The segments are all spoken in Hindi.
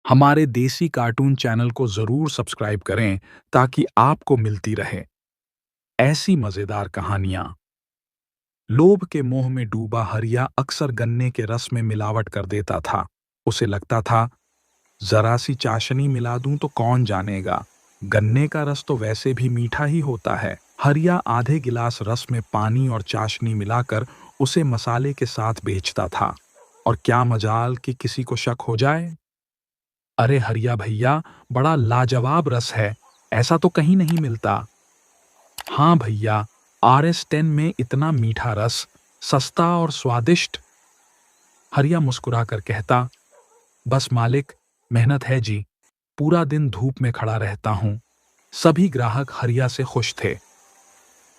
हमारे देसी कार्टून चैनल को जरूर सब्सक्राइब करें ताकि आपको मिलती रहे ऐसी मजेदार कहानियां। लोभ के मोह में डूबा हरिया अक्सर गन्ने के रस में मिलावट कर देता था। उसे लगता था, जरा सी चाशनी मिला दूं तो कौन जानेगा, गन्ने का रस तो वैसे भी मीठा ही होता है। हरिया आधे गिलास रस में पानी और चाशनी मिलाकर उसे मसाले के साथ बेचता था। और क्या मजाल कि किसी को शक हो जाए, अरे हरिया भैया, बड़ा लाजवाब रस है, ऐसा तो कहीं नहीं मिलता। हाँ भैया, RS10 में इतना मीठा रस, सस्ता और स्वादिष्ट। हरिया मुस्कुराकर कहता, बस मालिक, मेहनत है जी, पूरा दिन धूप में खड़ा रहता हूँ। सभी ग्राहक हरिया से खुश थे।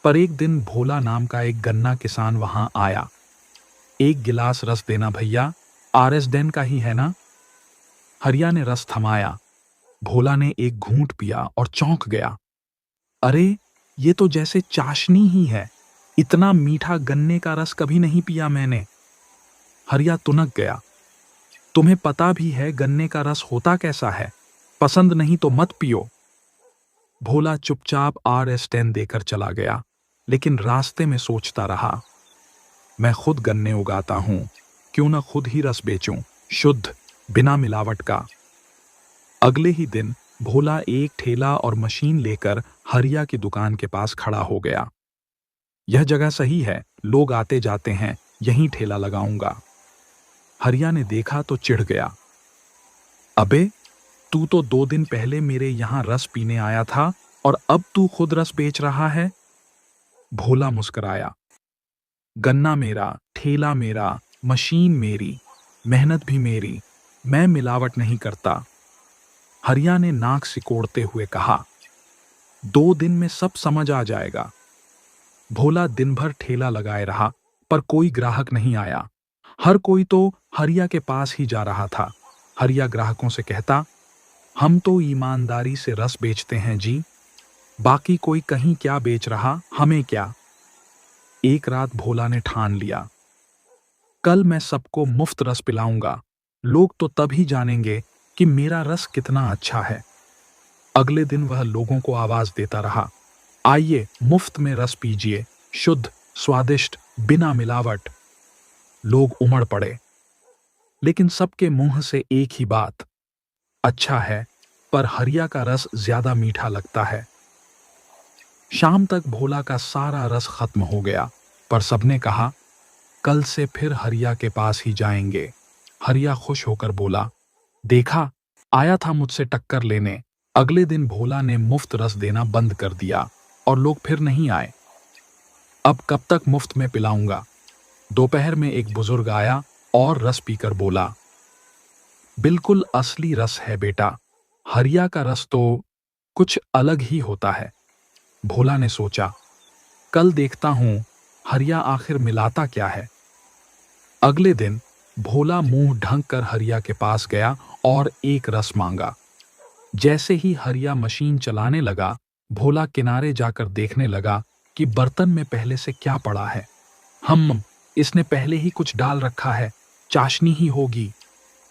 पर एक दिन भोला नाम का एक गन्ना किसान वहां आया। एक गिलास रस देना भैया, RS10 का ही है ना। हरिया ने रस थमाया। भोला ने एक घूंट पिया और चौंक गया। अरे, ये तो जैसे चाशनी ही है, इतना मीठा गन्ने का रस कभी नहीं पिया मैंने। हरिया तुनक गया। तुम्हें पता भी है गन्ने का रस होता कैसा है, पसंद नहीं तो मत पियो। भोला चुपचाप RS10 देकर चला गया, लेकिन रास्ते में सोचता रहा, मैं खुद गन्ने उगाता हूं, क्यों न खुद ही रस बेचूं, शुद्ध, बिना मिलावट का। अगले ही दिन भोला एक ठेला और मशीन लेकर हरिया की दुकान के पास खड़ा हो गया। यह जगह सही है, लोग आते जाते हैं, यहीं ठेला लगाऊंगा। हरिया ने देखा तो चिढ़ गया। अबे, तू तो 2 दिन पहले मेरे यहां रस पीने आया था और अब तू खुद रस बेच रहा है। भोला मुस्कुराया। गन्ना मेरा, ठेला मेरा, मशीन मेरी, मेहनत भी मेरी, मैं मिलावट नहीं करता। हरिया ने नाक सिकोड़ते हुए कहा, 2 दिन में सब समझ आ जाएगा। भोला दिन भर ठेला लगाए रहा, पर कोई ग्राहक नहीं आया। हर कोई तो हरिया के पास ही जा रहा था। हरिया ग्राहकों से कहता, हम तो ईमानदारी से रस बेचते हैं जी, बाकी कोई कहीं क्या बेच रहा, हमें क्या। एक रात भोला ने ठान लिया, कल मैं सबको मुफ्त रस पिलाऊंगा, लोग तो तभी जानेंगे कि मेरा रस कितना अच्छा है। अगले दिन वह लोगों को आवाज देता रहा, आइए मुफ्त में रस पीजिए, शुद्ध, स्वादिष्ट, बिना मिलावट। लोग उमड़ पड़े, लेकिन सबके मुंह से एक ही बात, अच्छा है, पर हरिया का रस ज्यादा मीठा लगता है। शाम तक भोला का सारा रस खत्म हो गया, पर सबने कहा, कल से फिर हरिया के पास ही जाएंगे। हरिया खुश होकर बोला, देखा, आया था मुझसे टक्कर लेने। अगले दिन भोला ने मुफ्त रस देना बंद कर दिया और लोग फिर नहीं आए। अब कब तक मुफ्त में पिलाऊंगा। दोपहर में एक बुजुर्ग आया और रस पीकर बोला, बिल्कुल असली रस है बेटा, हरिया का रस तो कुछ अलग ही होता है। भोला ने सोचा, कल देखता हूं हरिया आखिर मिलाता क्या है। अगले दिन भोला मुंह ढंक कर हरिया के पास गया और एक रस मांगा। जैसे ही हरिया मशीन चलाने लगा, भोला किनारे जाकर देखने लगा कि बर्तन में पहले से क्या पड़ा है। इसने पहले ही कुछ डाल रखा है, चाशनी ही होगी।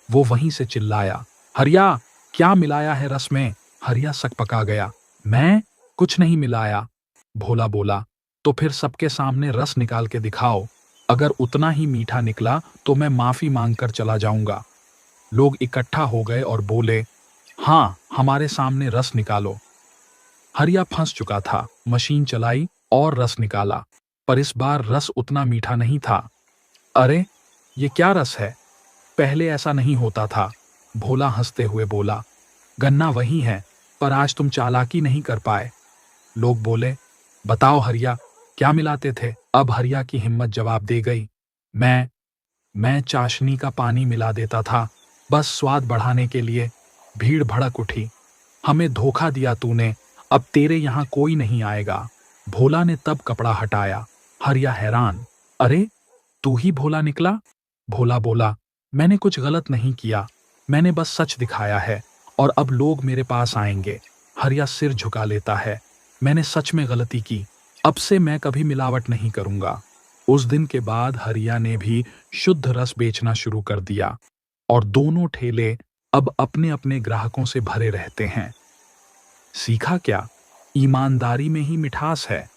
वो वहीं से चिल्लाया, हरिया, क्या मिलाया है रस में। हरिया सकपका गया, मैं कुछ नहीं मिलाया। भोला बोला, तो फिर सबके सामने रस निकाल के दिखाओ, अगर उतना ही मीठा निकला तो मैं माफी मांगकर चला जाऊंगा। लोग इकट्ठा हो गए और बोले, हाँ, हमारे सामने रस निकालो। हरिया फंस चुका था, मशीन चलाई और रस निकाला, पर इस बार रस उतना मीठा नहीं था। अरे, ये क्या रस है, पहले ऐसा नहीं होता था। भोला हंसते हुए बोला, गन्ना वही है, पर आज तुम चालाकी नहीं कर पाए। लोग बोले, बताओ हरिया, क्या मिलाते थे। अब हरिया की हिम्मत जवाब दे गई, मैं चाशनी का पानी मिला देता था, बस स्वाद बढ़ाने के लिए। भीड़ भड़क उठी, हमें धोखा दिया तूने, अब तेरे यहां कोई नहीं आएगा। भोला ने तब कपड़ा हटाया। हरिया हैरान, अरे, तू ही भोला निकला। भोला बोला, मैंने कुछ गलत नहीं किया, मैंने बस सच दिखाया है और अब लोग मेरे पास आएंगे। हरिया सिर झुका लेता है, मैंने सच में गलती की, अब से मैं कभी मिलावट नहीं करूंगा। उस दिन के बाद हरिया ने भी शुद्ध रस बेचना शुरू कर दिया और दोनों ठेले अब अपने अपने ग्राहकों से भरे रहते हैं। सीखा क्या? ईमानदारी में ही मिठास है।